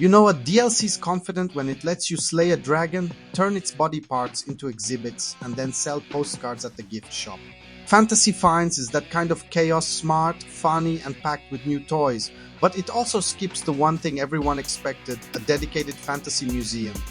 You know, a DLC is confident when it lets you slay a dragon, turn its body parts into exhibits, and then sell postcards at the gift shop. Fantasy Finds is that kind of chaos, smart, funny, and packed with new toys, but it also skips the one thing everyone expected, a dedicated fantasy museum.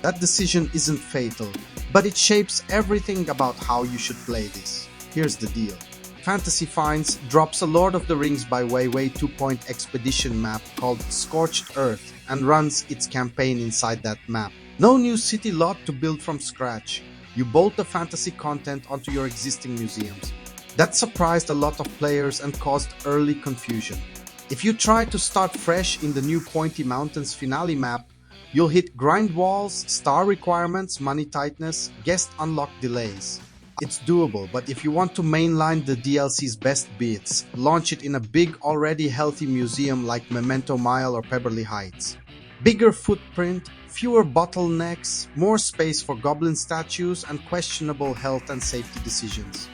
That decision isn't fatal, but it shapes everything about how you should play this. Here's the deal. Fantasy Finds drops a Lord of the Rings by Weiwei 2-point expedition map called Scorched Earth and runs its campaign inside that map. No new city lot to build from scratch. You bolt the fantasy content onto your existing museums. That surprised a lot of players and caused early confusion. If you try to start fresh in the new Pointy Mountains finale map, you'll hit grind walls, star requirements, money tightness, guest unlock delays. It's doable, but if you want to mainline the DLC's best bits, launch it in a big, already healthy museum like Memento Mile or Pebberley Heights. Bigger footprint, fewer bottlenecks, more space for goblin statues, and questionable health and safety decisions.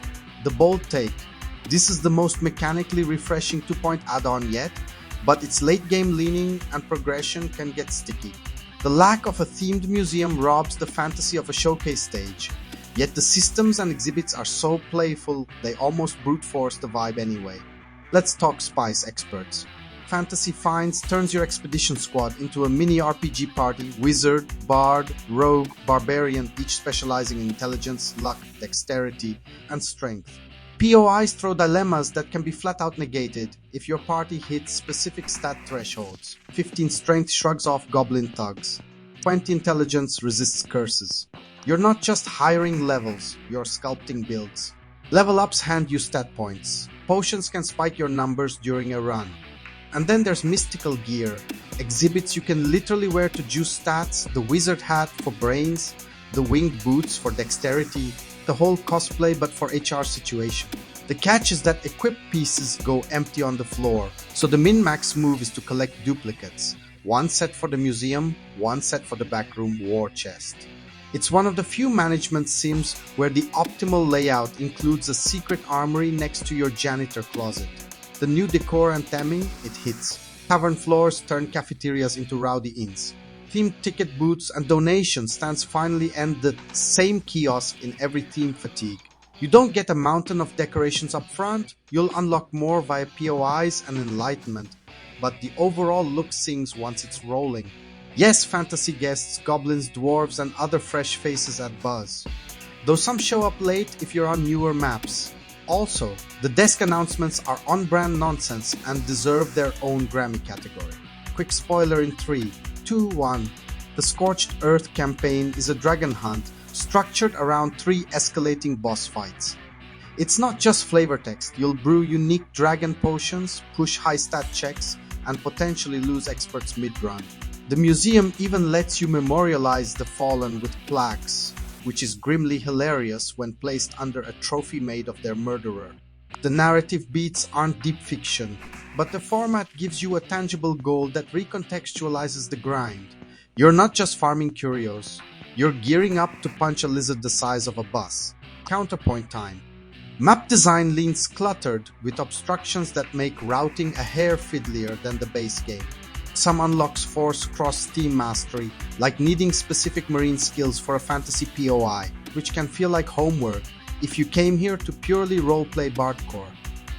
The bold take. This is the most mechanically refreshing 2-point add-on yet, but its late-game leaning and progression can get sticky. The lack of a themed museum robs the fantasy of a showcase stage. Yet the systems and exhibits are so playful, they almost brute force the vibe anyway. Let's talk spice experts. Fantasy Finds turns your expedition squad into a mini RPG party: wizard, bard, rogue, barbarian, each specializing in intelligence, luck, dexterity, and strength. POIs throw dilemmas that can be flat out negated if your party hits specific stat thresholds. 15 strength shrugs off goblin thugs. 20 intelligence resists curses. You're not just hiring levels, you're sculpting builds. Level ups hand you stat points. Potions can spike your numbers during a run. And then there's mystical gear, exhibits you can literally wear to juice stats, the wizard hat for brains, the winged boots for dexterity, the whole cosplay but for HR situation. The catch is that equipped pieces go empty on the floor, so the min-max move is to collect duplicates. One set for the museum, one set for the backroom war chest. It's one of the few management sims where the optimal layout includes a secret armory next to your janitor closet. The new decor and theming, it hits. Tavern floors turn cafeterias into rowdy inns. Themed ticket booths and donations stands finally end the same kiosk in every theme fatigue. You don't get a mountain of decorations up front, you'll unlock more via POIs and enlightenment, but the overall look sings once it's rolling. Yes, fantasy guests, goblins, dwarves, and other fresh faces at Buzz. Though some show up late if you're on newer maps. Also, the desk announcements are on-brand nonsense and deserve their own Grammy category. Quick spoiler in 3, 2, 1. The Scorched Earth campaign is a dragon hunt structured around 3 escalating boss fights. It's not just flavor text, you'll brew unique dragon potions, push high stat checks, and potentially lose experts mid-run. The museum even lets you memorialize the fallen with plaques, which is grimly hilarious when placed under a trophy made of their murderer. The narrative beats aren't deep fiction, but the format gives you a tangible goal that recontextualizes the grind. You're not just farming curios, you're gearing up to punch a lizard the size of a bus. Counterpoint time. Map design leans cluttered with obstructions that make routing a hair fiddlier than the base game. Some unlocks force cross-team mastery, like needing specific marine skills for a fantasy POI, which can feel like homework if you came here to purely roleplay bardcore.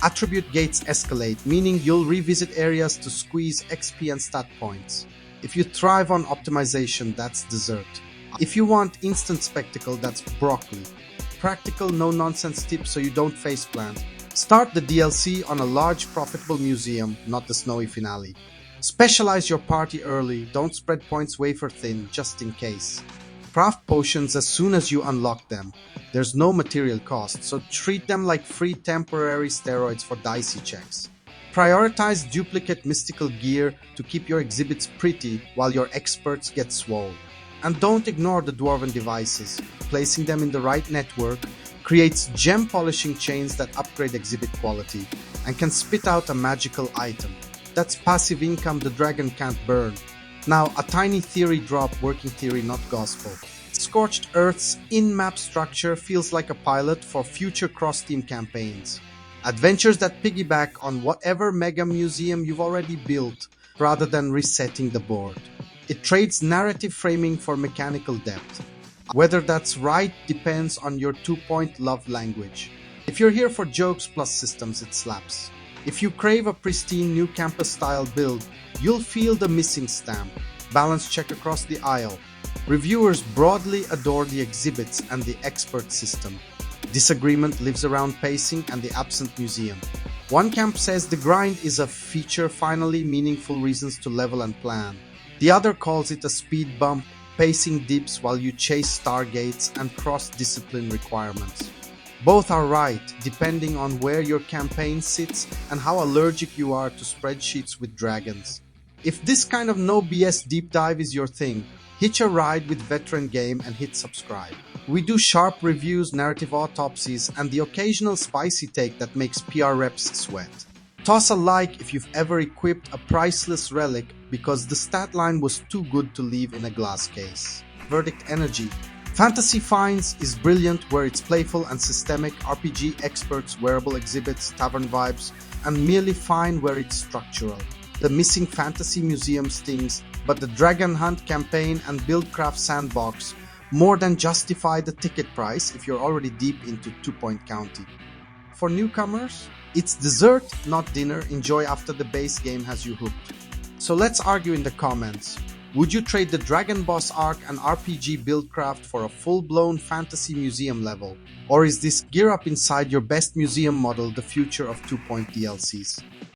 Attribute gates escalate, meaning you'll revisit areas to squeeze XP and stat points. If you thrive on optimization, that's dessert. If you want instant spectacle, that's broccoli. Practical, no-nonsense tips so you don't faceplant. Start the DLC on a large, profitable museum, not the snowy finale. Specialize your party early, don't spread points wafer thin, just in case. Craft potions as soon as you unlock them. There's no material cost, so treat them like free temporary steroids for dicey checks. Prioritize duplicate mystical gear to keep your exhibits pretty while your experts get swole. And don't ignore the dwarven devices. Placing them in the right network creates gem polishing chains that upgrade exhibit quality and can spit out a magical item. That's passive income the dragon can't burn. Now, a tiny theory drop, working theory, not gospel. Scorched Earth's in-map structure feels like a pilot for future cross-team campaigns. Adventures that piggyback on whatever mega museum you've already built, rather than resetting the board. It trades narrative framing for mechanical depth. Whether that's right depends on your 2-point love language. If you're here for jokes plus systems, it slaps. If you crave a pristine new campus-style build, you'll feel the missing stamp. Balance check across the aisle. Reviewers broadly adore the exhibits and the expert system. Disagreement lives around pacing and the absent museum. One camp says the grind is a feature, finally meaningful reasons to level and plan. The other calls it a speed bump, pacing dips while you chase stargates and cross-discipline requirements. Both are right, depending on where your campaign sits and how allergic you are to spreadsheets with dragons. If this kind of no BS deep dive is your thing, hitch a ride with Veteran Game and hit subscribe. We do sharp reviews, narrative autopsies, and the occasional spicy take that makes PR reps sweat. Toss a like if you've ever equipped a priceless relic because the stat line was too good to leave in a glass case. Verdict Energy. Fantasy Finds is brilliant where it's playful and systemic, RPG experts, wearable exhibits, tavern vibes, and merely fine where it's structural. The missing fantasy museum stings, but the Dragon Hunt campaign and Buildcraft sandbox more than justify the ticket price if you're already deep into 2-point county. For newcomers, it's dessert, not dinner. Enjoy after the base game has you hooked. So let's argue in the comments. Would you trade the Dragon Boss arc and RPG Buildcraft for a full-blown fantasy museum level? Or is this gear up inside your best museum model the future of 2-point DLCs?